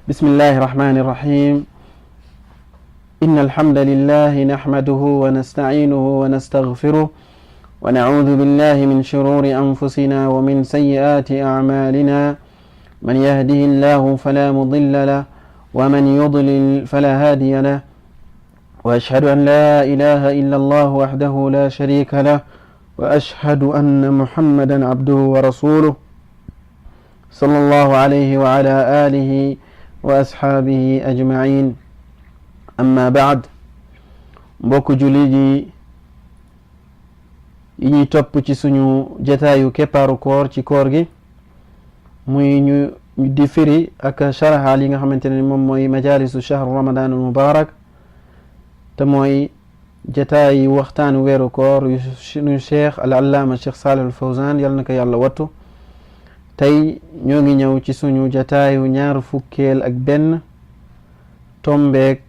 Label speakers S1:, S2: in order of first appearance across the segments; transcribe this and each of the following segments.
S1: بسم الله الرحمن الرحيم. إن الحمد لله نحمده ونستعينه ونستغفره ونعوذ بالله من شرور أنفسنا ومن سيئات أعمالنا. من يهده الله فلا مضل له ومن يضلل فلا هادي له، وأشهد أن لا إله إلا الله وحده لا شريك له، وأشهد أن محمدا عبده ورسوله صلى الله عليه وعلى آله وأصحابه أجمعين. أما بعد، mbokk jullit yi ñuy topp ci suñu jataayu keppaaru koor ci koor gi, muy ñu di firi ak sharaxaal yi nga xamante ne moom mooy majalisu shahru ramadan al mubarak, te mooy jataayi waxtaanu weeru koor yu suñu cheikh al allaama cheikh Salih al Fawzan, yal na ko yàlla wattu. tey ñoo ngi ñëw ci suñu jataayu ñaar fukkeel ak benn tombeek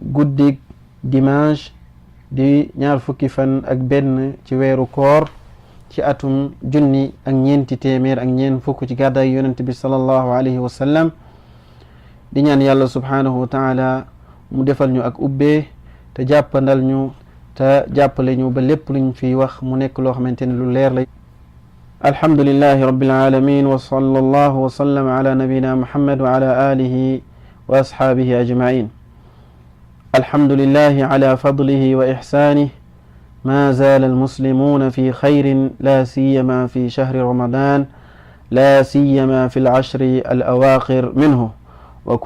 S1: guddig dimanche di ñaar fukki fan ak benn ci weeru koor ci atum junni ak ñeenti téeméer ak ñeent fukk ci gàddaay yonent bi sallallahu alayhi wa sallam. di ñaan yàlla subhanahu wa taala mu defal ñu ak ubbee te jàppandal ñu te jàppale ñu ba lépp luñ fi wax mu nekk loo xamante ne lu leer la. alhamdulillahi rabbil alamin wa sallallahu wa sallam ala nabina muhammad wa ala alihi wa ashaabihi ajmain. alhamdulillahi ala fadlihi wa ihsaanihi ma zaala almuslimuuna fi xayrin la siyama fi shahri ramadan la siyama fi alashri alawaaqir minhu wa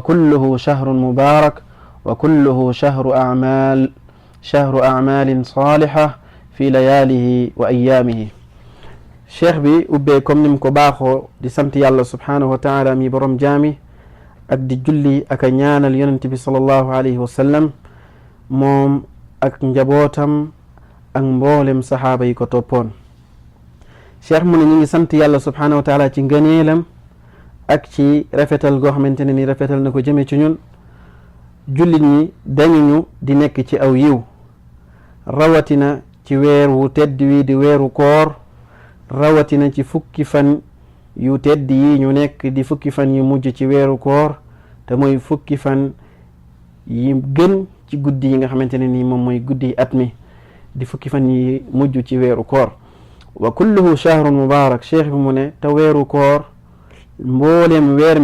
S1: kulluhu shahrun mubarak wa kulluhu shahru acmaalin saaliha fi layaalihi wa ayaamihi. cheikh bi ubbee comme nim ko baaxoo di sant yàlla subhanahu wa taala mi borom jaami ak di julli ak a ñaanal yonent bi sallallahu alayhi wa sallam, moom ak njabootam ak mboolem saxaaba yi ko toppoon. cheikh mu ne ñu ngi sant yàlla subhanahu wa taala ci ngëneelam ak ci rafetal goo xamante ne ni rafetal na ko jëme ci ñun jullit ñi dañuñu di nekk ci aw yiw, rawatina ci weer wu tedd wi di weeru koor, rawatina ci fukki fan yu tedd yi ñu nekk di fukki fan yu mujj ci weeru koor, te mooy fukki fan yi gën ci guddi yi nga xamante ne nii moom mooy guddi at mi, di fukki fan yi mujj ci weeru koor. wa kulluhu shahrun mubarak, cheikh bi mu ne te weeru koor mboolem weer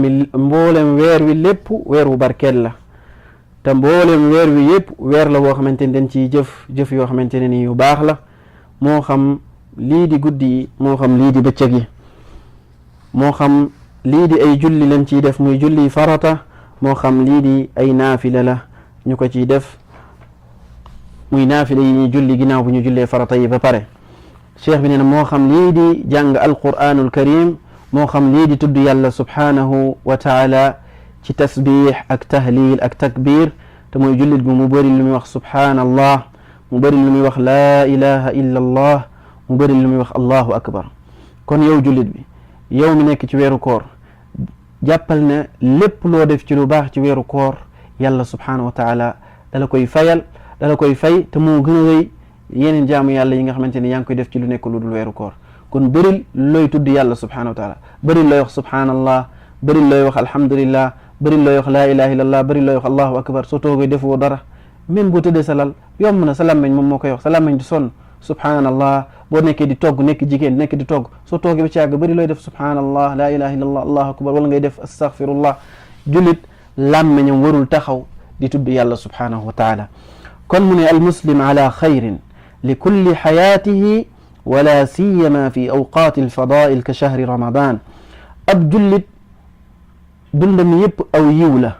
S1: wi lépp weer wu barkeel la, te mboolem weer wi yëpp weer la woo xamante ne dañ ciy jëf yoo xamante ne nii yu baax la, moo xam lii di guddi yi moo xam lii di bëccëg yi, moo xam lii di ay julli lañ ciy def muy julli farata, moo xam lii di ay naafila la ñu ko ciy def muy naafila yi ñuy julli ginnaaw bu ñu jullee farata yi ba pare. cheikh bi nee na moo xam lii di jàng alquranul karim, moo xam lii di tudd yàlla subhanahu wa taala ci tasbix ak tahlil ak takbir, te mooy jullit bi mu bëri lu muy wax subhanallah, mu bëri lu muy wax laa ilaha illa allah, mu bëri lu muy wax allahu akbar. kon yow jullit bi, yow mi nekk ci weeru koor, jàppal ne lépp loo def ci lu baax ci weeru koor yàlla subhanahu wa taala dala koy fay te moo gën a rëy yeneen jaamu yàlla yi nga xamante ne yaa ngi koy def ci lu nekk lu dul weeru koor. kon bëril looy tudd yàlla subhanahu wa taala, bëril looy wax subhanallah, bëril looy wax alhamdulillah, bëril looy wax laa ilaha illallah, bëril looy wax allahu akbar. soo toogee defoo dara, même boo tëddee sa lal yomb na, sa làmmeñ moom moo koy wax, sa làmmeñ di sonn subhanallah. boo nekkee di togg, nekk jigéen nekk di togg, soo toogee ba ci yàgg bëri looy def subhanallah, laa ilaha illallah, allahu akbar, wala ngay def astaghfirullah. jullit làmmeñam warul taxaw di tudd yàlla subhanahu wa taala. kon mu ne almuslim ala xayrin li kulli xayaatihi wala siyama fi awqaati alfadail ka shahri ramadan. ab jullit dundam yëpp aw yiw la,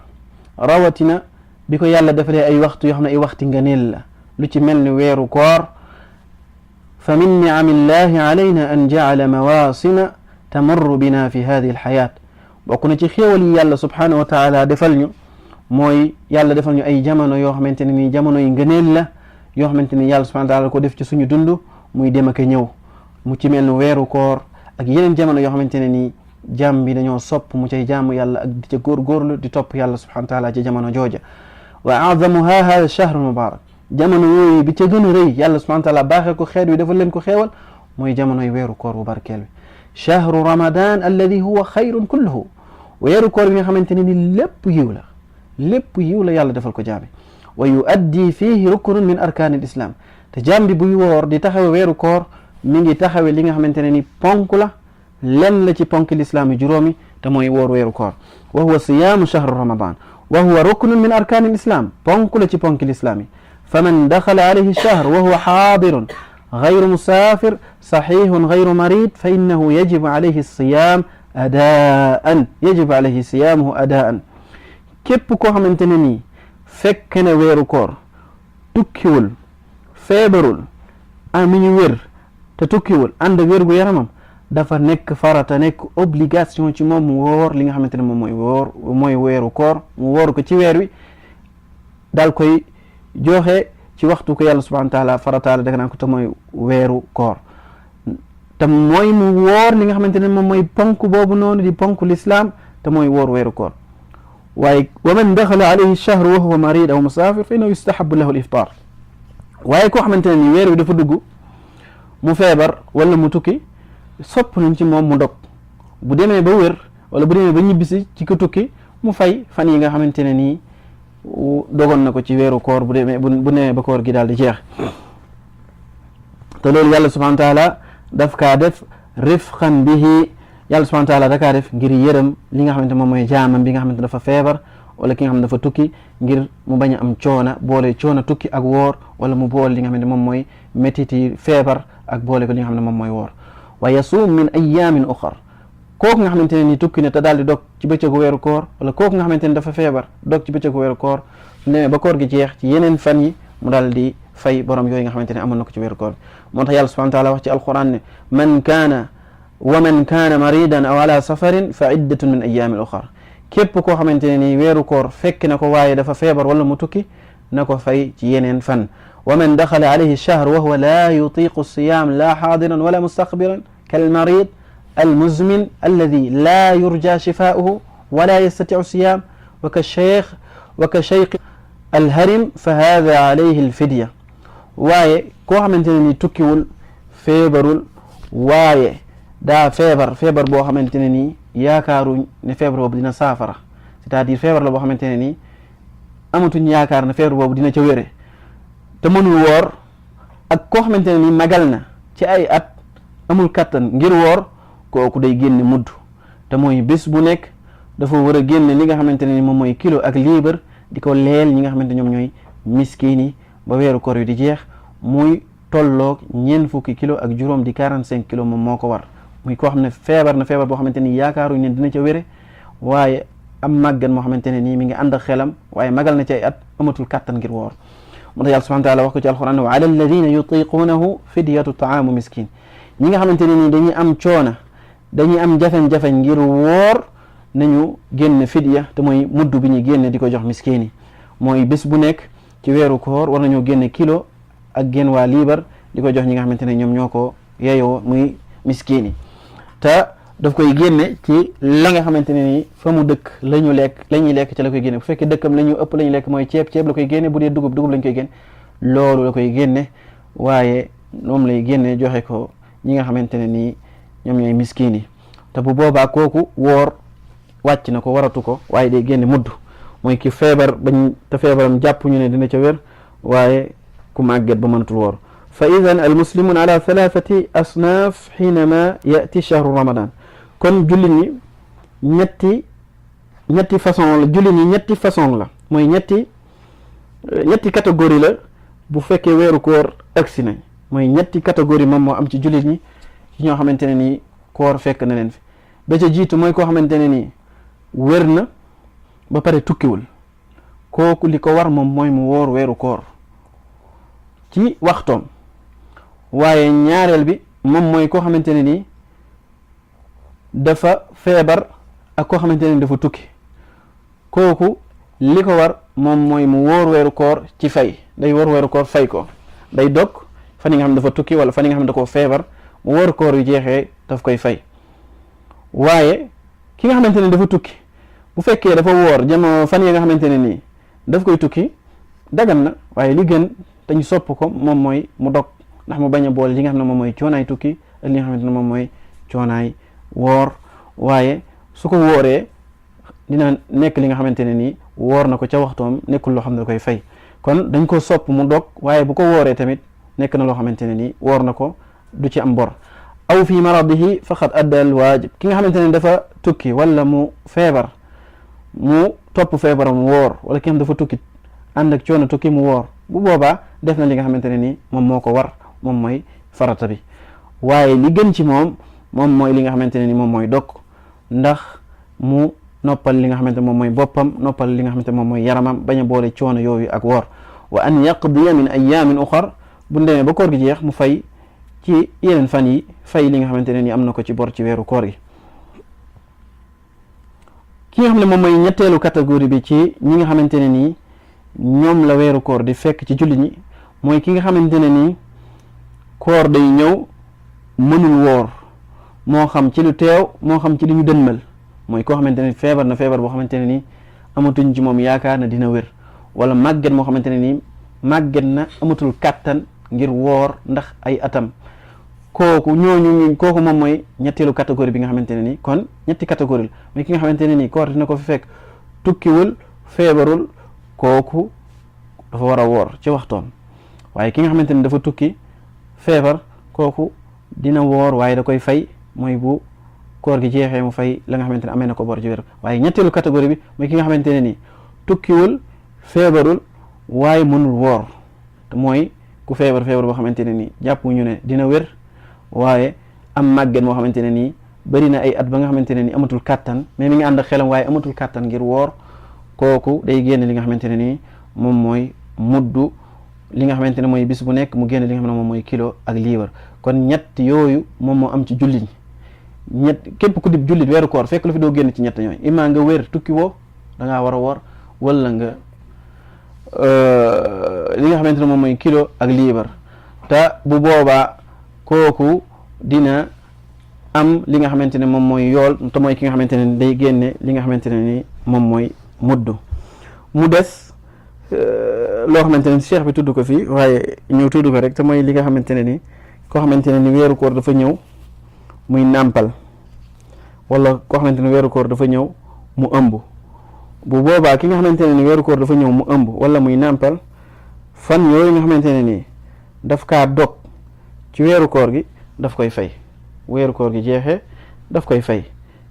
S1: rawatina bi ko yàlla defalee ay waxtu yoo xam ne ay waxti ngëneel la, lu ci mel ni weeru koor. fa min ni'ami llahi alayna an ja'ala mawasima tamurru bina fi hadihi alxayat. bokk na ci xéewal yi yàlla subhanahu wa taala defal ñu, mooy yàlla defal ñu ay jamono yoo xamante ne nii jamono yi ngëneel la, yoo xamante ni yàlla subhanahu wa taala ko def ci suñu dund muy dem ak ñëw, mu ci mel ni weeru koor ak yeneen jamono yoo xamante ne nii jàmm bi dañoo sopp mu cay jaamu yàlla ak di ca góorgóorlu di topp yàlla subhanahu wa taala ci jamono jooja. wa a'zamuha hada ash-shahr mubarak, jamono yooyu bi ca gën a rëy yàlla subhanahu wa taala baaxee ko xeet wi defal leen ko xeewal mooy jamonoy weeru koor bu barkeel bi. shahru ramadan alladi huwa xayrun kulluhu, weeru koor bi nga xamante ne ni lépp yiw la yàlla defal ko jaami wa yuaddi fihi ruknun min arkaanil islam te jaam bi buy woor di taxawe weeru koor mi ngi taxawe li nga xamante ne ni ponk la lenn la ci ponk lislaam yi juróomi te mooy woor weeru koor wa huwa siyaamu shahru ramadan wa huwa ruknun min arkaanil islam ponk la ci ponk lislaam yi faman daxala alayhi shahr wa huwa xaadirun gayru musaafir saxiihun gayru marid fa innahu yajibu alayhi siyaam siyaamuhu adaan képp koo xamante ne nii fekk ne weeru koor tukkiwul feebarul mi ngi wér te tukkiwul ànd ak wér gu yaramam dafa nekk farata nekk obligation ci moom mu woor li nga xamante ne moom mooy weeru koor mu woor ko ci weer wi daal koy joxe ci waxtu ko yàlla subhanahu wa taala farataala danga naan ko te mooy weeru koor te mooy mu woor li nga xamante ne moom mooy ponk boobu noonu di ponk l'islam te mooy woor weeru koor waaye wa man daxala alayhi shahru wa huwa marid aw musafir fa innahu yustahabu lahu al iftar waaye koo xamante ne ni weer wi dafa dugg mu feebar wala mu tukki sopp nañ ci moom mu dog bu demee ba wér wala bu demee ba ñibbisi ci ko tukki mu fay fan yi nga xamante ne nii dogoon na ko ci weeru koor bu demee ba koor gi daal di jeex te loolu yàlla subhanahu wa taala daf kaa def rifqan bihi yàlla subhanahu wa taala da kaa def ngir yërëm li nga xamante moom mooy jaamam bi nga xamante dafa feebar wala ki nga xam ne dafa tukki ngir mu bañ a am coona boole coona tukki ak woor wala mu boole li nga xamante moom mooy métiti feebar ak boole ko li nga xam ne moom mooy woor wa yasuum min ayamin uxar kooku nga xamante ne ni tukki ne te daal di dog ci bëccëgu weeru koor wala kooku nga xamante ne dafa feebar dog ci bëccëgu weeru koor su demee ba koor gi jeex ci yeneen fan yi mu daal di fay borom yooyu nga xamante ne amoon na ko ci weeru koor moo tax yàlla subhanahu wa taala wax ci alquran ne man kaana maridan aw ala safarin fa iddatun min ayamin uxar képp koo xamante ne ni weeru koor fekk na ko waaye dafa feebar wala mu tukki na ko fay ci yeneen fan wa man daxala alayhi shahr wa huwa la yutiqu siyam la xaadiran wala mustaqbilan kalmarid almuzmin alladi la yurja shifaa'uhu wala yastatiu siyam wa ka cheikh alharim fa hada alayhi alfidya waaye koo xamante ne ni tukkiwul feebarul waaye daa feebar boo xamante ne nii yaakaaruñ ne feebar boobu dina saafara c'est-à-dire feebar la boo xamante ne nii amatuñ yaakaar ne feebar boobu dina ca wére te mënul woor ak koo xamante ne nii magal na ci ay at amul kattan ngir woor kooku day génne mudd te mooy bés bu nekk dafa war a génne li nga xamante ne ni moom mooy kilo ak liibar di ko leel ñi nga xamante ñoom ñooy miskiin yi ba weeru koor yu di jeex muy tolloog 40 kilo ak juróom di 45 kilo moom moo ko war muy koo xam ne feebar boo xamante ni yaakaaruñ ne dina ca wére waaye am màggan moo xamante ne nii mi ngi ànd ak xelam waaye magal na ci ay at amatul kàttan ngir woor moo tax yàlla subhanahu wa taala wax ko ci alquran wa ala alladina yutiqunahu fidyatu taamu miskin ñi nga xamante ne nii dañuy am coona dañuy am jafeñ-jafeñ ngir woor nañu génn fidya te mooy mudd bi ñuy génne di ko jox miskin yi mooy bés bu nekk ci weeru koor war nañoo génne kilo ak génn waa liibar di ko jox ñi nga xamante ne ñoom ñoo ko yeyoo muy miskin yi te daf koy génne ci la nga xamante ne ni fa mu dëkk la ñuy lekk ci la koy génne bu fekkee dëkkam la ñu ëpp la ñu lekk mooy ceeb la koy génne bu dee dugub lañ koy génne loolu la koy génne waaye moom lay génne joxe ko ñi nga xamante ne nii ñoom ñooy miskin yi te bu boobaa kooku woor wàcc na ko waratu ko waaye day génne mudd mooy ki feebar bañ te feebaram jàpp ñu ne dina ca wér waaye ku màgget ba mënatul woor fa idan al muslimun ala thalathati asnaf xiinama yati shahru ramadan kon jullit ñi ñetti façon la jullit ñi ñetti façon la mooy ñetti catégorie la bu fekkee weeru koor agsi nañ mooy ñetti catégorie moom moo am ci jullit ñi ci ñoo xamante ne nii koor fekk na leen fi ba ca jiitu mooy koo xamante ne nii wér na ba pare tukkiwul kooku li ko war moom mooy mu woor weeru koor ci waxtoom waaye ñaareel bi moom mooy koo xamante ne nii dafa feebar ak koo xamante ne nii dafa tukki kooku li ko war moom mooy mu wóor weeru koor ci fay day wóor weeru koor fay ko day dog fan yi nga xam ne dafa tukki wala fan yi nga xam ne da koo feebar mu wóor koor yu jeexee daf koy fay waaye ki nga xamante ne dafa tukki bu fekkee dafa wóor jamono fan yi nga xamante ne nii daf koy tukki dagan na waaye li gën dañu sopp ko moom mooy mu dog ndax mu bañ a boole li nga xam ne moom mooy coonaay tukki ak li nga xamante ne moom mooy coonaay woor waaye su ko wooree dina nekk li nga xamante ne nii woor na ko ca waxtoom nekkul loo xam ne da koy fay kon dañ ko sopp mu dog waaye bu ko wooree tamit nekk na loo xamante ne nii woor na ko du ci am bor aw fi maradihi faqad adda al waajib ki nga xamante ne dafa tukki wala mu feebar mu topp feebaram woor wala ki nga xam dafa tukki ànd ak coono tukki mu woor bu boobaa def na li nga xamante ne nii moom moo ko war moom mooy farata bi waaye li gën ci moom mooy li nga xamante ne ni moom mooy dog ndax mu noppal li nga xamante moom mooy boppam noppal li nga xamante moom mooy yaramam bañ a boole coono yooyu ak woor wa an yaqdiya min ayamin uxar bu demee ba koor gi jeex mu fay ci yeneen fan yi fay li nga xamante ne ni am na ko ci bor ci weeru koor gi ki nga xam ne moom mooy ñetteelu catégorie bi ci ñi nga xamante ne nii ñoom la weeru koor di fekk ci jullit ñi mooy ki nga xamante ne nii koor day ñëw mënul woor moo xam ci lu teew moo xam ci li ñu dënmal mooy koo xamante ne feebar na feebar boo xamante ne nii amatuñ ci moom yaakaar na dina wér wala màgget moo xamante ne nii màgget na amatul kàttan ngir woor ndax ay atam kooku moom mooy ñetteelu catégorie bi nga xamante ne nii kon ñetti catégorie la mooy ki nga xamante ne nii koor dina ko fi fekk tukkiwul feebarul kooku dafa war a woor ci waxtoom waaye ki nga xamante ne dafa tukki feebar kooku dina woor waaye da koy fay mooy bu koor gi jeexee mu fay la nga xamante ne amee na ko bor ci wér waaye ñetteelu catégorie bi mooy ki nga xamante ne nii tukkiwul feebarul waaye mënul woor te mooy ku feebar boo xamante ne nii jàpp ñu ne dina wér waaye am màgget moo xamante ne nii bari na ay at ba nga xamante ne nii amatul kàttan mais mi ngi ànd ak xelam waaye amatul kàttan ngir woor kooku day génn li nga xamante ne nii moom mooy muddu li nga xamante ne mooy bis bu nekk mu génn li nga xam ne moom mooy kilo ak liibar kon ñett yooyu moom moo am ci jullit ñi képp ku dib jullit weeru koor fekk lu fi doo génn ci ñett ñooyu imma nga wér tukki woo da ngaa war a woor wala nga li nga xamante ne moom mooy kilo ak liibar te bu boobaa kooku dina am li nga xamante ne moom mooy yool te mooy ki nga xamante ne day génne li nga xamante ne ni moom mooy muddu mu des loo xamante ne cheikh bi tudd ko fii waaye ñëw tudd ko rek te mooy li nga xamante ne ni koo xamante ne ni weeru koor dafa ñëw muy nàmpal wala koo xamante ne weeru koor dafa ñëw mu ëmb bu boobaa ki nga xamante ne ni weeru koor dafa ñëw mu ëmb wala muy nàmpal fan yooyu nga xamante ne nii daf kaa dog ci weeru koor gi daf koy fay weeru koor gi jeexee daf koy fay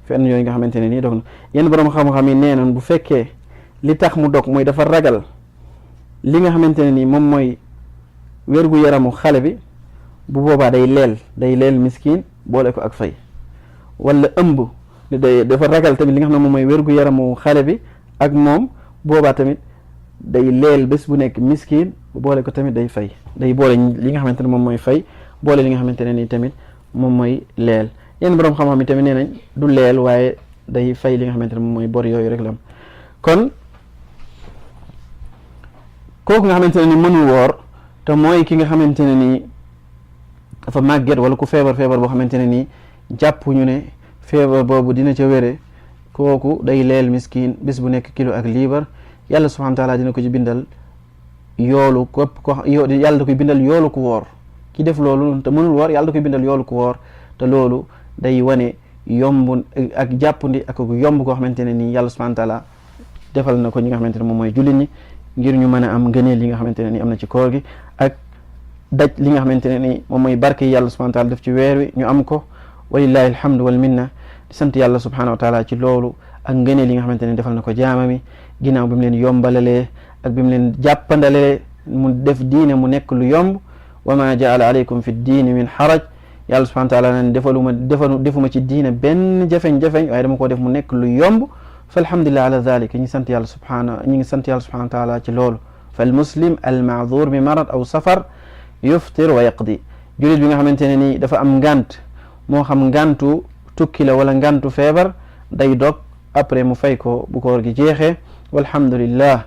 S1: fenn yooyu nga xamante ne nii dog na yenn borom xam-xam yi nee nañ bu fekkee li tax mu dog mooy dafa ragal li nga xamante ne nii moom mooy wérgu yaramu xale bi bu boobaa day leel miskin boole ko ak fay wala ëmb dafa ragal tamit li nga xam ne moom mooy wérgu yaramu xale bi ak moom boobaa tamit day leel bés bu nekk miskin boole ko tamit day fay day boole li nga xamante ne moom mooy fay boole li nga xamante ne nii tamit moom mooy leel yenn borom xam-xam yi tamit nee nañ du leel waaye day fay li nga xamante ne moom mooy bor yooyu rek la am kon kooku nga xamante ne ni mënul woor te mooy ki nga xamante ne nii dafa màgget wala ku feebar boo xamante ne nii jàpp ñu ne feebar boobu dina ca wére kooku day leel miskin bés bu nekk kilo ak liibar yàlla subhanahu wa taala dina ko ci bindal yoolu yàlla da koy bindal yoolu ku woor ki def loolu te mënul woor yàlla da koy bindal yoolu ku woor te loolu day wane yomb ak jàppandi ak yomb koo xamante ne nii yàlla subhanahu wa taala defal na ko ñi nga xamante ne moom mooy jullit ñi ngir ñu mën a am ngëneel li nga xamante ne nii am na ci koor gi ak daj li nga xamante ne nii moom mooy barke yi yàlla subhanahu wa taala def ci weer wi ñu am ko walillahi alhamdu wal minna di sant yàlla subhanahu wa taala ci loolu ak ngëneel li nga xamante ne defal na ko jaamami ginnaaw bi mu leen yombalalee ak bi mu leen jàppandalee mu def diine mu nekk lu yomb wa ma jaala alaykum fi diini min haraj yàlla subhanahu wa taala ne defuma ci diine benn jafeñ-jafeñ waaye dama ko def mu nekk lu yomb fa alhamdulillah ala dhalika ñi ngi sant yàlla subhanahu wa taala ci loolu fal muslim al ma'dhur bi marad aw safar yuftir wa yaqdi julit bi nga xamante ne nii dafa am ngant moo xam ngantu tukki la wala ngantu feebar day dog après mu fay ko bu koor gi jeexee walhamdulillah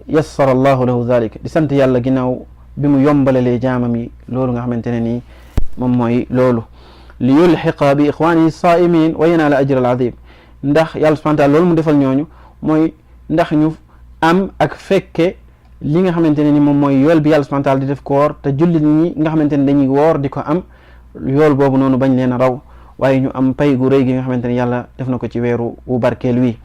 S1: yassara allahu lahu dhalika di sant yàlla ginnaaw bi mu yombalalee jaamam yi loolu nga xamante ne nii moom mooy loolu li yulxiqa bi ixwaanihi saa'imin wa yanaala ajra al azim ndax yàlla subhanahu wa taala loolu mu defal ñooñu mooy ndax ñu am ak fekke li nga xamante ne ni moom mooy yool bi yàlla subhanahu wa taala di def koor te jullit ñi nga xamante ne dañuy woor di ko am yool boobu noonu bañ leen a raw waaye ñu am pay gu rëy gi nga xamante ne yàlla def na ko ci weeru wu barkeel wi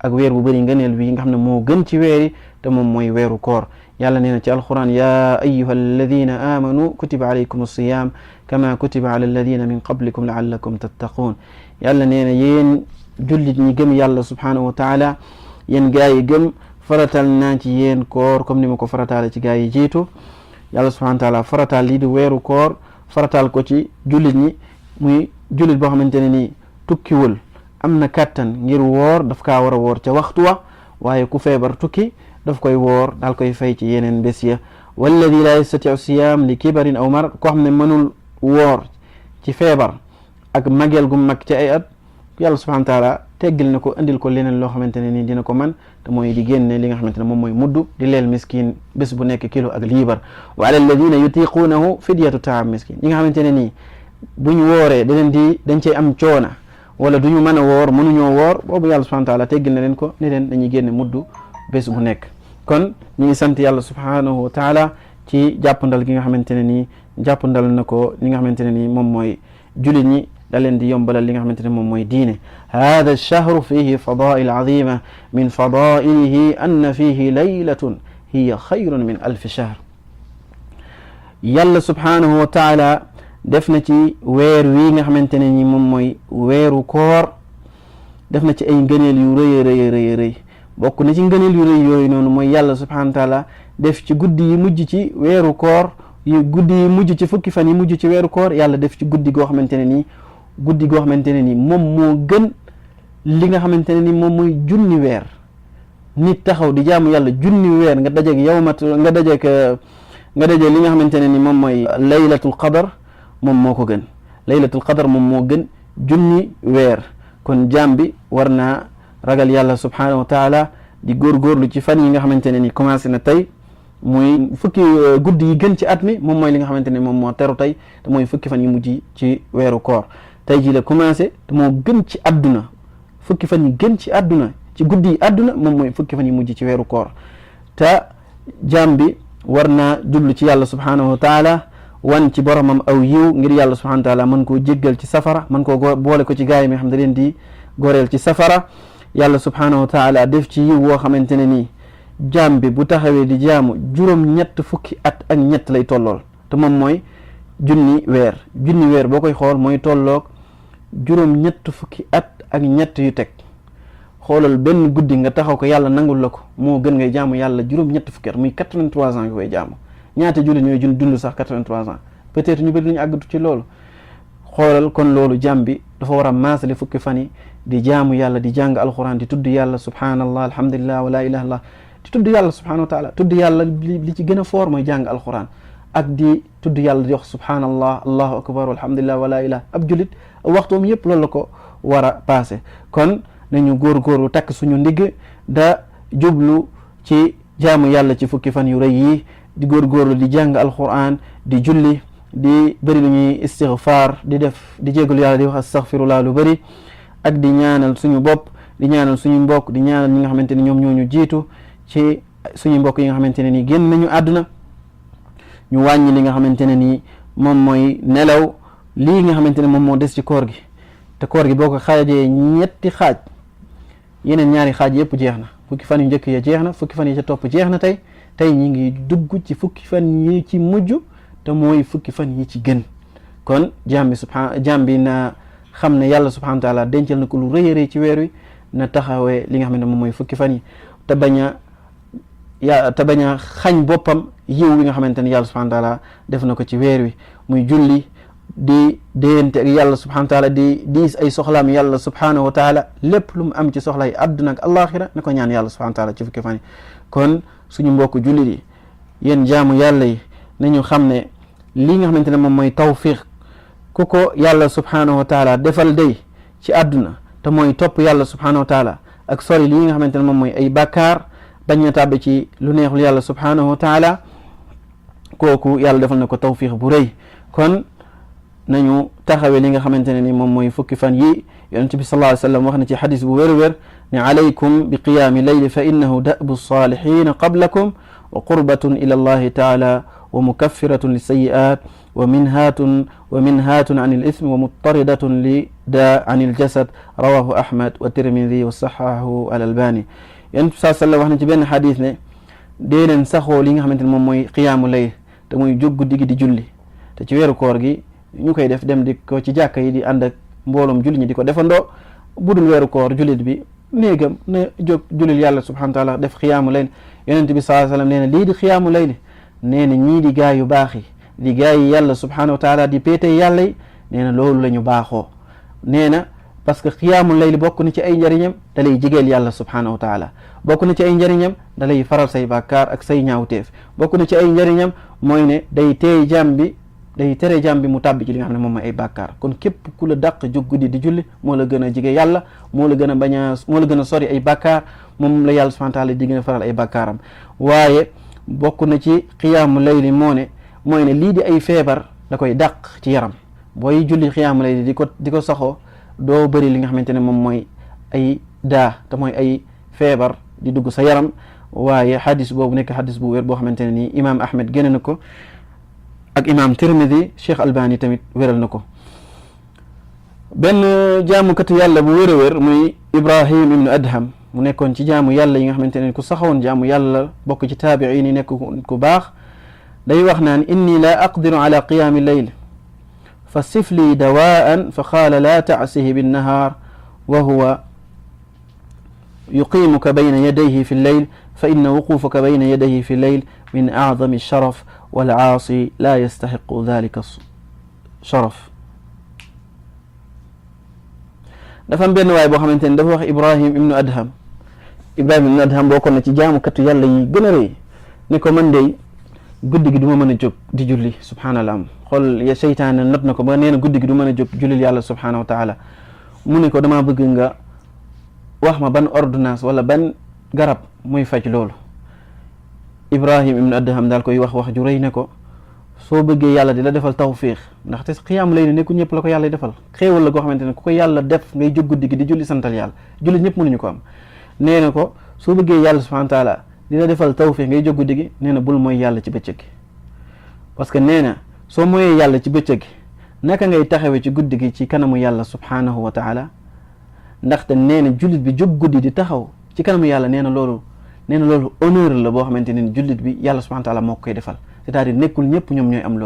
S1: ak weer bu bëri ngëneel bi nga xam ne moo gën ci weeri te moom mooy weeru koor. yàlla nee na ci alquran ya ayuha alladina amanu kutiba alaykum alsiyam kama kutiba ala alladina min qablikum laallakum tattaquun. yàlla nee na yéen jullit ñi gëm yàlla subhanahu wa taala yéen gaa yi gëm faratal naa ci yéen koor comme ni ma ko farataale ci gaa yi jiitu. yàlla subhanahu wa taala farataal lii di weeru koor farataal ko ci jullit ñi muy jullit boo xamante ne nii tukkiwul am na kàttan ngir woor daf kaa war a woor ca waxtu wa waaye ku feebar tukki daf koy woor daal koy fay ci yeneen bés ya. walladi la yastatiu siyam li kibarin aw mar koo xam ne mënul woor ci feebar ak mageel gu mag ci ay at yàlla subhanahu wa taala teggil na ko indil ko leneen loo xamante ne nii dina ko man te mooy di génne li nga xamante ne moom mooy mudd di leel miskin bés bu nekk kilo ak liibar. wa ala alladina yutiquunahu fidyatu taam miskin ñi nga xamante ne nii buñ wooree dañ cey am coona wala duñu mën a woor mënuñoo woor boobu yàlla subhanahu wa taala teggil na leen ko ne leen dañuy génne mudd bés bu nekk. kon ñu ngi sant yàlla subhanahu wa taala ci jàppandal gi nga xamante ne nii jàppandal na ko li nga xamante ne nii moom mooy jullit ñi da leen di yombalal li nga xamante ne moom mooy diine. hada alchahru fihi fadail azima min fadailihi anna fihi laylatun hiya xayrun min alfi shahr. yàlla subhanahu wa taala def na ci weer wi nga xamante ne ni moom mooy weeru koor def na ci ay ngëneel yu rëy bokk na ci ngëneel yu rëy yooyu noonu mooy yàlla subhanahu wa taala def ci guddi yi mujj ci weeru koor guddi yi mujj ci fukki fan yi mujj ci weeru koor yàlla def ci guddi goo xamante ne nii moom moo gën li nga xamante ne ni moom mooy junni weer. nit taxaw di jaamu yàlla junni weer nga dajeeg nga dajeeg li nga xamante ne ni moom mooy laylatul qadar moom moo ko gën. laylatul qadar moom moo gën junni weer. kon jaam bi war naa ragal yàlla subhanahu wa taala di góorgóorlu ci fan yi nga xamante ne ni commencé na tey muy fukki guddi yi gën ci at mi moom mooy li nga xamante ne moom moo teru tey te mooy fukki fan yi mujj ci weeru koor. tey jii la commencé te moo gën ci àdduna fukki fan yi gën ci àdduna ci guddi yi àdduna moom mooy fukki fan yi mujj ci weeru koor. te jaam bi war naa jublu ci yàlla subhanahu wa taala wan ci boromam aw yiw ngir yàlla subhanahu wa taala mën koo jéggal ci safara mën koo boole ko ci gaay mi xam ne leen di goreel ci safara. yàlla subhanahu wa taala def ci yiw woo xamante ne nii jaam bi bu taxawee di jaamu juróom-ñett fukki at ak ñett lay tollool te moom mooy junni weer boo koy xool mooy tolloog juróom-ñett fukki at ak ñett yu teg. xoolal benn guddi nga taxaw ko yàlla nangul la ko moo gën ngay jaamu yàlla juróom-ñett fukki at muy 83 ans nga koy jaamu. ñaata jullit ñooy dund sax 83 ans peut-être ñu bëri duñu àggatu ci loolu. xoolal kon loolu jaam bi dafa war a maasale fukki fan yi di jaamu yàlla di jàng alquran di tudd yàlla subhanallah alhamdulillah wa la ilaha illallah di tudd yàlla subhanahu wa taala tudd yàlla li ci gën a foor mooy jàng alquran ak di tudd yàlla di wax subhanallah allahu akbar alhamdulillah wa la ilaha ab julit waxtoom yëpp loolu la ko war a passé. kon nañu góorgóorlu takk suñu ndigg da jublu ci jaamu yàlla ci fukki fan yu rëy yi di góorgóorlu di jàng alquran di julli di bëri lu ñuy istighfar di jégalu yàlla di wax astaghfirullah lu bëri ak di ñaanal suñu bopp di ñaanal suñu mbokk di ñaanal ñi nga xamante ne ñoom ñoo ñu jiitu ci suñu mbokk yi nga xamante ne nii génn nañu àdduna ñu wàññi li nga xamante ne nii moom mooy nelaw lii nga xamante ne moom moo des ci koor gi te koor gi boo ko xaajee ñetti xaaj yeneen ñaari xaaj yëpp jeex na fukki fan yu njëkk ya jeex na fukki fan yi ca topp jeex na tey ñi ngi dugg ci fukki fan yi ci mujj te mooy fukki fan yi ci gën. kon jaam bi na xam ne yàlla subhanahu wa taala dencal na ko lu rëy a rëy ci weer wi na taxawee li nga xam ne moom mooy fukki fan yi te bañ a xañ boppam yiw wi nga xamante ne yàlla subhanahu wa taala def na ko ci weer wi muy julli di déyante ak yàlla subhanahu wa taala di diis ay soxlaam yàlla subhanahu wa taala lépp lu mu am ci soxla yi àdduna ak alaxira na ko ñaan yàlla subhanahu wa taala ci fukki fan yi. kon suñu mbokk jullit yi yéen jaamu yàlla yi nañu xam ne lii nga xamante ne moom mooy tawfiq ku ko yàlla subhanahu wa taala defal day ci àdduna te mooy topp yàlla subhanahu wa taala ak sori lii nga xamante ne moom mooy ay bàkkaar bañ a tàbbi ci lu neexul yàlla subhanahu wa taala kooku yàlla defal na ko tawfiq bu rëy. kon nañu taxawee li nga xamante ne ni moom mooy fukki fan yi yonent bi sallallahu alayhi wa sallam wax na ci xadis bu wér-wér ne alaykum bi qiyaami layli fa innahu da'bu salihin qablakum wa qurbatun ila allahi taala wa mukaffiratun lisayi'at wa minhatun an al-ithmi wa muttaridatun li daa an al-jasad rawahu ahmad wa tirmidhi wa sahahu al-albani. Yonent bi sallallahu wax na ci benn xadis ne dee leen saxoo li nga xamante ne moom mooy qiyaamu layl te muy jóg guddi gi di julli. te ci weeru koor gi ñu koy def dem di ko ci jàkka yi di ànd ak mbooloom julli ñi di ko defandoo. budul weeru koor jullit bi néegam na jóg jullil yàlla subhanahu wa taala def xiyaamu layl. yonent bi sallallahu alayhi wasallam nee na lii di xiyaamu layl nee na ñii di gaa yu baax yi di gaa yi yàlla subhanahu wa taala di péete yàlla yi nee na loolu la ñu baaxoo. nee na parce que xiyaamu layl bokk na ci ay njëriñam da lay jigeel yàlla subhanahu wa taala. bokk na ci ay njëriñam da lay faral say bàkkaar ak say ñaawteef. bokk na ci ay njëriñam mooy ne day teey jàmm bi day tere jàmm bi mu tàbbi ci li nga xam ne moom mooy ay bàkkaar. kon képp ku la dàq jóg guddi di julli moo la gën a jige yàlla moo la gën a sori ay bàkkaar moom la yàlla subhanahu wa taala di gën a faral ay bàkkaaram. waaye bokk na ci xiyaamu layli mooy ne lii di ay feebar da koy dàq ci yaram. booy julli xiyaamu layli di ko saxoo doo bëri li nga xamante ne moom mooy ay daa te mooy ay feebar di dugg sa yaram. waaye xadis boobu nekk xadis bu wér boo xamante ne nii imaam Ahmed génne na ko ak imaam Tirmidi Cheikh Albani tamit wéral na ko. benn jaamukatu yàlla bu wér a wér muy Ibrahim ibnu Adham mu nekkoon ci jaamu yàlla yi nga xamante ne ku saxoon jaamu yàlla bokk ci taabiin yi nekk ku baax day wax naan inni la aqdiru ala qiyaami layl fa sifli dawaan fa qaala la taasihi binnahaar wa huwa yuqimuka bayna yadayhi fi lleyl fa inna wuqufaka bayna yadayhi fi lleyl min acdami sharaf wal aasi la yastaxiqu dalika sharaf. dafa am benn waay boo xamante ne dafa wax Ibrahim ibnu Adham bokkoon na ci jaamukatu yàlla yi gën a rëy ne ko man de guddi gi du ma mën a jóg di julli subhaanallah. xool ya seytaane not na ko ba nee na guddi gi du mën a jóg jullil yàlla subhaanahu wa taala. mu ne ko damaa bëgg nga wax ma ban ordonnance wala ban garab muy faj loolu. Ibrahim ibnu Adham daal koy wax ju rëy ne ko soo bëggee yàlla di la defal tawfiix ndaxte xiyaam lay nekku ñëpp la ko yàlla defal xéewal la goo xamante ne ku ko yàlla def ngay jóg guddi gi di julli santal yàlla julli ñëpp mënuñu ko am. nee na ko soo bëggee yàlla subhanahu wa taala di la defal tawfiix ngay jóg guddi gi nee na bul mooy yàlla ci bëccëg gi. parce que nee na soo mooyee yàlla ci bëccëg gi naka ngay taxawee ci guddi gi ci kanamu yàlla subhanahu wa taala. ndaxte nee na jullit bi jóg guddi di taxaw ci kanamu yàlla nee na loolu honneur la boo xamante ne jullit bi yàlla subhanahu wa taala moo koy defal. c'est-à-dire nekkul ñëpp ñoom ñooy am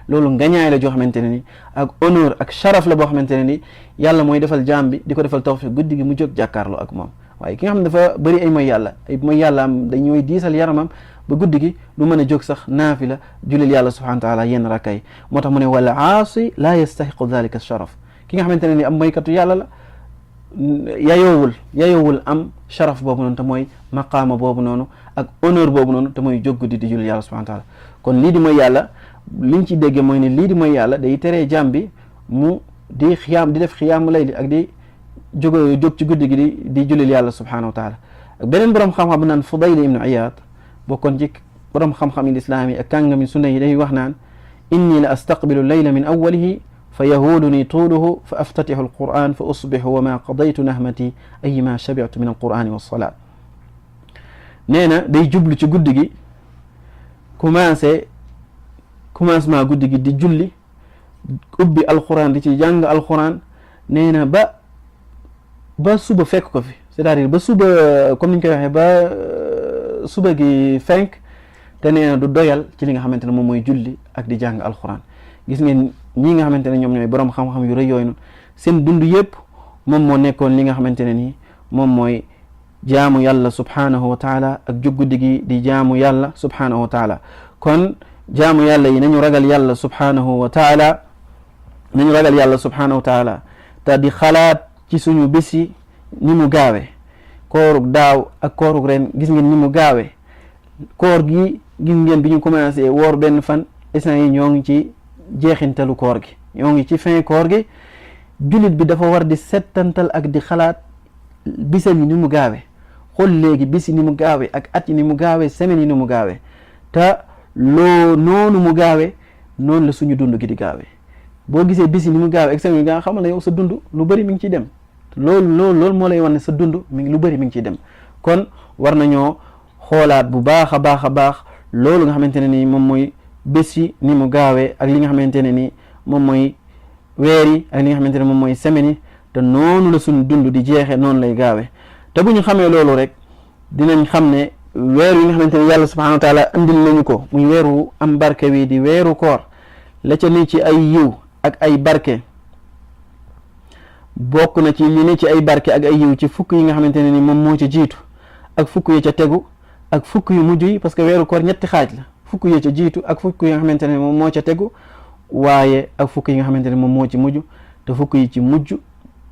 S1: loolu ngañaay la joo xamante ne ni ak honneur ak sharaf la boo xamante ne ni yàlla mooy defal jaam bi di ko defal tawfiq guddi gi mu jóg jàkkaarloo ak moom. waaye ki nga xam ne dafa bëri ay mooy yàlla am dañooy diisal yaramam ba guddi gi du mën a jóg sax naafila julil yàlla subhanahu wa taala yenn rakkay moo tax mu ne wala aasi laa yastahiqu dhalika sharaf. ki nga xamante ne ni am moykatu yàlla la yayoowul am sharaf boobu noonu te mooy maqaama boobu noonu ak honneur boobu noonu te mooy jóg guddi di julil yàlla subhanahu wa taala. kon lii di mooy yàlla liñ ci dégge mooy ne lii di mooy yàlla day teree jaam bi mu di def xiyaamu layli ak di jóg ci guddi gi di julil yàlla subhanahu wa taala. ak beneen borom xam-xam bu naan Fudayl ibnu Iyaad bokkoon ci borom xam-xam yi islaam yi ak kàngami sunna yi day wax naan inni la astaqbilu layla min awwalihi fa yahuuduni tuuluhu fa aftatixu alquran fa usbixu wa ma qadaytu nahmati ay ma shabitu min alqurani walsalaat. nee na day jublu ci guddi gi commencement guddi gi di julli ubbi alquran di ci jàng alquran nee na ba suba fekk ko fi c'est-à-dire ba suba comme ni ñu koy waxee ba suba gi fenk te nee na du doyal ci li nga xamante ne moom mooy julli ak di jàng alquran. gis ngeen ñii nga xamante ne ñoom ñooy borom xam-xam yu rëy yooyu noonu seen dund yëpp moom moo nekkoon li nga xamante ne nii moom mooy jaamu yàlla subhanahu wa taala ak jóg guddi gi di jaamu yàlla subhanahu wa taala. kon jaamu yàlla yi nañu ragal yàlla subhanahu wa taala te di xalaat ci suñu bés yi ni mu gaawee. koorug daaw ak koorug ren gis ngeen ni mu gaawee. koor gi gis ngeen bi ñu commencé woor benn fan instant yi ñoo ngi ci jeexintalu koor gi ñoo ngi ci fin koor gi. jullit bi dafa war di settantal ak di xalaat bisam yi ni mu gaawee. xool léegi bis yi ni mu gaawee ak at yi ni mu gaawee semaine yi ni mu gaawee te noonu mu gaawee noonu la suñu dund gi di gaawee. boo gisee bis yi ni mu gaawee ak semaine yi nga xamal ne yow sa dund lu bëri mi ngi ciy dem loolu moo lay wan ne sa dund lu bëri mi ngi ciy dem. kon war nañoo xoolaat bu baax a baax loolu nga xamante ne ni moom mooy bés yi ni mu gaawee ak li nga xamante ne ni moom mooy weer yi ak li nga xamante ne moom mooy semaine yi te noonu la suñu dund di jeexee noonu lay gaawee te bu ñu xamee loolu rek dinañ xam ne weer yi nga xamante ne yàlla subhanahu wa taala andil nañu ko muy weeru am barke wi di weeru koor la ca ni ci ay yiw ak ay barke bokk na ci li ne ci ay barke ak ay yiw ci fukk yi nga xamante ne ni moom moo ca jiitu ak fukk yi ca tegu ak fukk yu mujj yi parce que weeru koor ñetti xaaj la fukk yi ca jiitu ak fukk yi nga xamante ne moom moo ca tegu waaye ak fukk yi nga xamante ne moom moo ci mujj te fukk yi ci mujj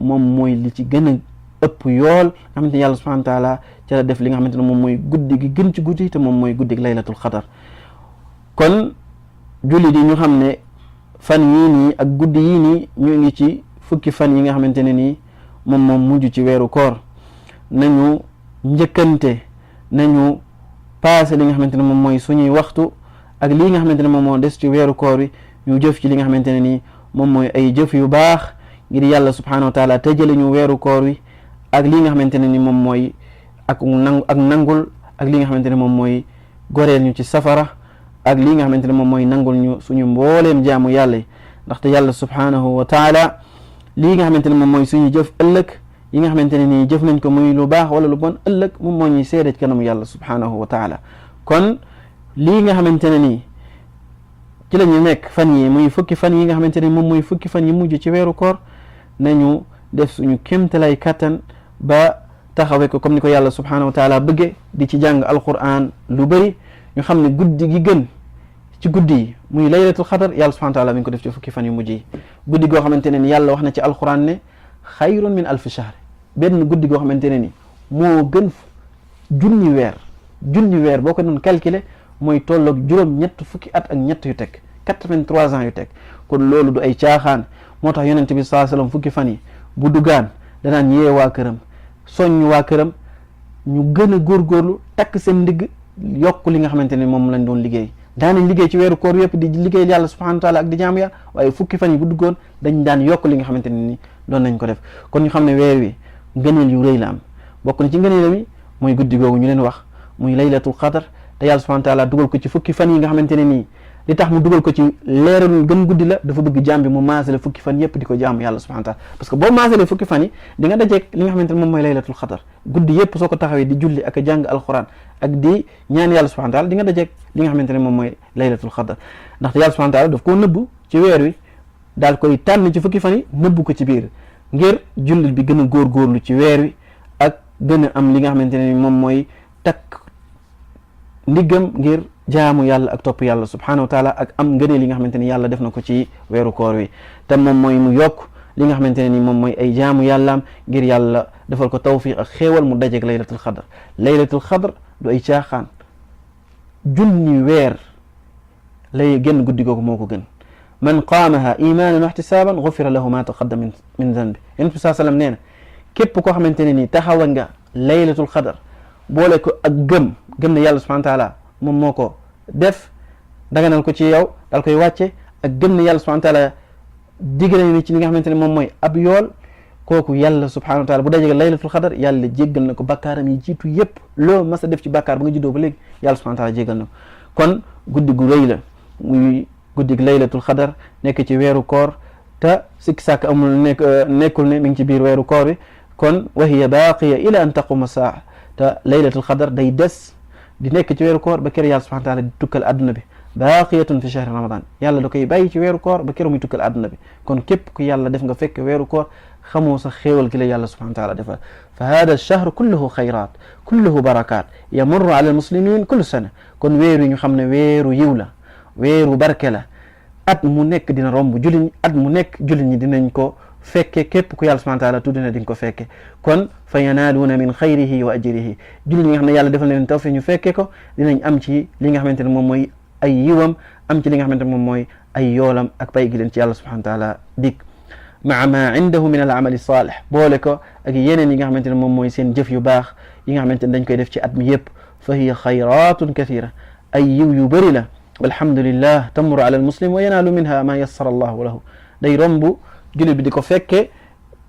S1: moom mooy li ci gën a ëpp yool nga xamante ne yàlla subhanahu wa taala ca la def li nga xamante ne moom mooy guddi gi gën ci guddi te moom mooy guddi gi laylatul xadar kon jullit yi ñu xam ne fan yii nii ak guddi yii nii ñu ngi ci fukki fan yi nga xamante ne nii moom mujj ci weeru koor nañu njëkkante nañu passé li nga xamante ne moom mooy suñuy waxtu ak lii nga xamante ne moom moo des ci weeru koor wi ñu jëf ci li nga xamante ne nii moom mooy ay jëf yu baax ngir yàlla subhanahu wa taala tëjale ñu weeru koor wi ak lii nga xamante ne ni moom mooy ak nangul ak li nga xamante ne moom mooy goreel ñu ci safara ak lii nga xamante ne moom mooy nangul ñu suñu mbooleem jaamu yàlla yi ndaxte yàlla subhanahu wa taala lii nga xamante ne moom mooy suñu jëf ëllëg yi nga xamante ne nii jëf nañ ko muy lu baax wala lu bon ëllëg moom moo ñuy seede ci kanamu yàlla subhanahu wa taala kon lii nga xamante ne nii ci la ñu nekk fan yi muy fukki fan yi nga xamante ne moom mooy fukki fan yi mujj ci weeru koor nañu def suñu kéemtalay kattan ba taxawee ko comme ni ko yàlla subhanahu wa taala bëgge di ci jàng alquran lu bëri ñu xam ne guddi gi gën ci guddi yi muy laylatul xadar yàlla subhanahu wa taala mi ngi ko def ci fukki fan yu mujj yi guddi goo xamante ne ni yàlla wax na ci alquran ne xayrun min alfi shahr benn guddi goo xamante ne ni moo gën junni weer boo ko doon calculer mooy tolloog juróom ñett fukki at ak ñett yu teg 83 ans yu teg kon loolu du ay caaxaan moo tax yonent bi sallallahu alayhi wasallam fukki fan yi bu dugaan danaan yee waa këram soññ waa këram ñu gën a góorgóorlu takk seen ndigg yokk li nga xamante ne moom lañ doon liggéey daanañ liggéey ci weeru koor yëpp di liggéey yàlla subhanahu wa taala ak di jaamu yàlla waaye fukki fan yi bu duggoon dañ daan yokk li nga xamante ne ni doon nañ ko def kon ñu xam ne weer wi ngëneel yu rëy la am bokk na ci ngëneelam yi mooy guddi googu ñu leen wax muy laylatul qadar te yàlla subhanahu wa taala dugal ko ci fukki fan yi nga xamante ne nii li tax mu dugal ko ci leeralul gën guddi la dafa bëgg jaam bi mu maasale fukki fan yëpp di ko jaamu yàlla subhanahu wa taala parce que boo maasalee fukki fan yi di nga dajeeg li nga xamante ne moom mooy laylatul qadar guddi yëpp soo ko taxawee di julli ak a jàng alquran ak di ñaan yàlla subhanahu wa taala di nga dajeeg li nga xamante ne moom mooy laylatul qadar ndaxte yàlla subhanahu wa taala daf koo nëbbu ci weer wi daal koy tànn ci fukki fan yi nëbbu ko ci biir ngir jullit bi gën a góorgóorlu ci weer wi ak gën a am li nga xamante ne moom mooy takk ndiggam ngir jaamu yàlla ak topp yàlla subhanahu wa taala ak am ngëneel li nga xamante ni yàlla def na ko ci weeru koor wi te moom mooy mu yokk li nga xamante ne ni moom mooy ay jaamu yàllaam ngir yàlla defal ko tawfiq ak xéewal mu dajeeg laylatul xadr du ay caaxaan junni weer lay génn guddi googu moo ko gën man qaamaha imanan wa ihtisaban gufira lahu ma taqaddama min zanbi yonent bi saa sallam nee na képp koo xamante ne ni taxawal nga laylatul xadr boole ko ak gëm ne yàlla subhanahu wa taala moom moo ko def daganal ko ci yow dal koy wàcce ak gëm ne yàlla subhanahu wa taala diggale ni ci li nga xamante ne moom mooy ab yool kooku yàlla subhanahu wa taala bu dajee laylatul xadar yàlla jéggal na ko bakkaaram yi jiitu yépp loo mas a def ci bakkaar ba nga juddoo ba léegi yàlla subhanahu wa taala jéggal na ko kon guddi gu rëy la muy guddi laylatul xadar nekk ci weeru koor te sikki sàkk amul nekkul ne mi ngi ci biir weeru koor bi kon wa hiya baaqiya ila an taquma saa te laylatul xadar day des di nekk ci weeru koor ba kër yàlla subhanahu wa taala di tukkal adduna bi baaqiyatun fi shahri ramadan yàlla da koy bàyyi ci weeru koor ba kër muy tukkal adduna bi kon képp ku yàlla def nga fekk weeru koor xamoo sax xéewal gi la yàlla subhanahu wa taala defal fa hada ash-shahr kulluhu xayrat kulluhu barakat yamurru ala almuslimin kullu sana kon weeru ñu xam ne weeru yiw la weeru barke la at mu nekk dina romb jullit at mu nekk jullit ñi dinañ ko fekke képp ku yàlla subhanahu wa taala tudd na di nga ko fekke kon fa yanaaluuna min xayrihi wa ajrihi jullit ñi nga xam ne yàlla defal na leen tawfiq ñu fekke ko dinañ am ci li nga xamante ne moom mooy ay yiwam am ci li nga xamante ne moom mooy ay yoolam ak pay gi leen ci yàlla subhanahu wa taala dik maa ma indahu min al amali salih boole ko ak yeneen yi nga xamante ne moom mooy seen jëf yu baax yi nga xamante ne dañ koy def ci at mi yëpp fa hiya xayratun kathira ay yiw yu bëri la walhamdulillah tamuru ala al muslim wa yanaalu minha ma yassara allahu lahu day romb jullit bi di ko fekke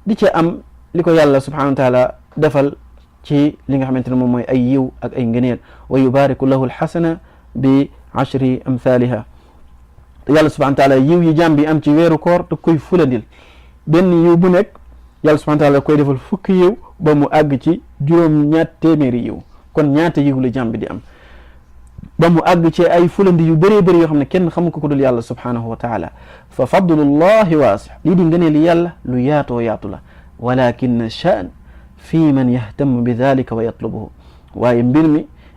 S1: di ci am li ko yàlla subhanahu wa taala defal ci li nga xamante ne moom mooy ay yiw ak ay ngëneel wa yubariku lahu alxasana bi ashri amthaliha yàlla subhanahu wa taala yiw yi jaam bi am ci weeru koor da koy fulandil benn yiw bu nekk yàlla subhanahu wa taala koy defal fukki yiw ba mu àgg ci juróom ñaat téeméeri yiw kon ñaata yiw la jaam bi di am ba mu àgg ci ay fulandi yu bëree bëri yoo xam ne kenn xamu ko dul yàlla subhanahu wa taala fa fadlullahi waasi lii di ngëneeli yàlla lu yaatoo yaatu la walakin shan fi man yahtamu bi dalika wa yatlubuhu waaye mbir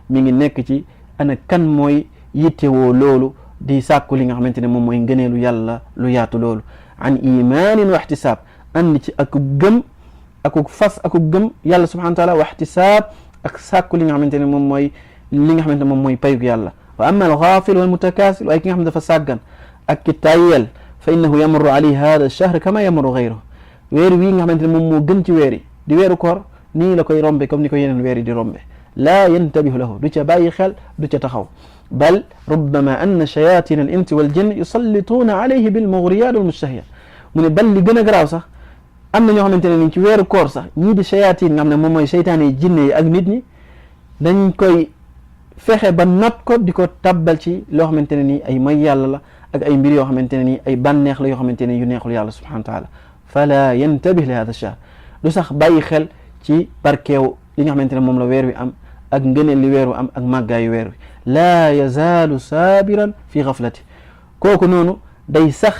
S1: mi ngi nekk ci ana kan mooy yittewoo loolu di sàkku li nga xamante ne moom mooy ngëneelu yàlla lu yaatu loolu an imanin wa ihtisaab andi ci ak gëm akuk fas akuk gëm yàlla subhanahu wa taala wa ihtisaab ak sàkku li nga xamante ne moom mooy li nga xamante ne moom mooy payug yàlla wa amma al ghafil wal mutakaasil waaye ki nga xam ne dafa sàggan ak ki tayel fa innahu yamurru alayhi hada ash-shahr kama yamurru ghayruhu weer wii nga xamante ne moom moo gën ci weer yi di weeru koor nii la koy rombe comme ni ko yeneen weer yi di rombe laa yantabihu lahu du ca bàyyi xel du ca taxaw bal rubbama anna shayatin al insi wal jinn yusallituuna alayhi bil mughriyat wal mushtahiya mu ne bal li gën a garaaw sax am na ñoo xamante ne ni ci weeru koor sax ñii di shayatin nga xam ne moom mooy seytaane yi jinne yi ak nit ñi dañ koy fexe ba not ko di ko tabbal ci loo xamante ne nii ay may yàlla la ak ay mbir yoo xamante ne nii ay bànneex la yoo xamante ne yu neexul yàlla subhanahu wa taala fala yantabih li hada shahr du sax bàyyi xel ci barkeew li nga xamante ne moom la weer wi am ak ngëneel li weer wi am ak màggaayu weer wi laa yazaalu saabiran fi gaflati kooku noonu day sax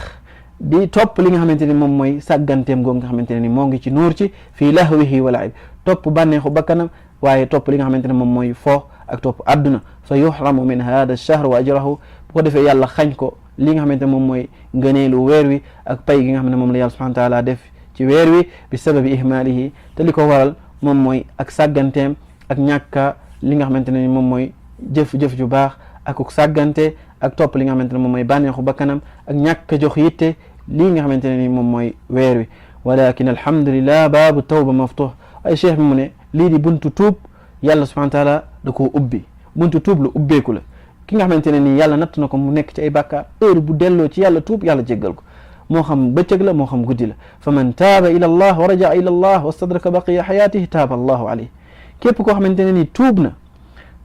S1: di topp li nga xamante ne moom mooy sàgganteem googu nga xamante ne ni moo ngi ci nuur ci fii lahwihi wa laib topp bànneexu bakkanam waaye topp li nga xamante ne moom mooy fo ak topp àdduna fa yuhramu min hada ash-shahr wa ajrahu bu ko defee yàlla xañ ko li nga xamante ne moom mooy ngëneelu weer wi ak pay gi nga xam ne moom la yàlla subhanahu wa taala def ci weer wi bi sababi ihmaalihi te li ko waral moom mooy ak sàgganteem ak ñàkka li nga xamante ne ni moom mooy jëf-jëf ju baax ak sàggante ak topp li nga xamante ne moom mooy bànneexu bakkanam ak ñàkk jox yitte lii nga xamante ne ni moom mooy weer wi walakin alhamdulillah baabu tawba maftuh ay cheikh bi mu ne lii di buntu tuub yàlla subhanahu wa taala da koo ubbi buntu tuub lu ubbeeku la ki nga xamante ne nii yàlla natt na ko mu nekk ci ay bàkkaar heure bu delloo ci yàlla tuub yàlla jéggal ko moo xam bëccëg la moo xam guddi la fa man taaba ila allah wa rajaa ila allah wa stadraka baqiya xayaatihi taaba allahu alayhi képp koo xamante ne nii tuub na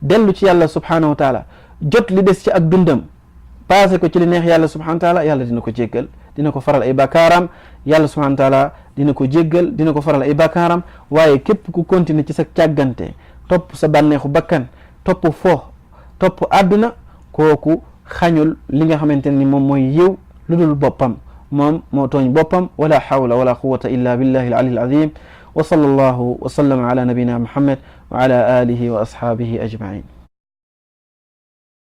S1: dellu ci yàlla subhanahu wa taala jot li des ci ak dundam passé ko ci li neex yàlla subhanahu wa taala yàlla dina ko jéggal dina ko faral ay bàkkaaram yàlla subhanahu wa taala dina ko jéggal dina ko faral ay bàkkaaram waaye képp ku continuer ci sa càggante topp sa bànneexu bakkan topp fo topp àdduna kooku xañul li nga xamante ne ni moom mooy yiw lu dul boppam moom moo tooñ boppam wala hawla wala quwwata illa billahi al-ali al-azim wa sallallahu wa sallama ala nabina muhammad wa ala alihi wa ashabihi ajmain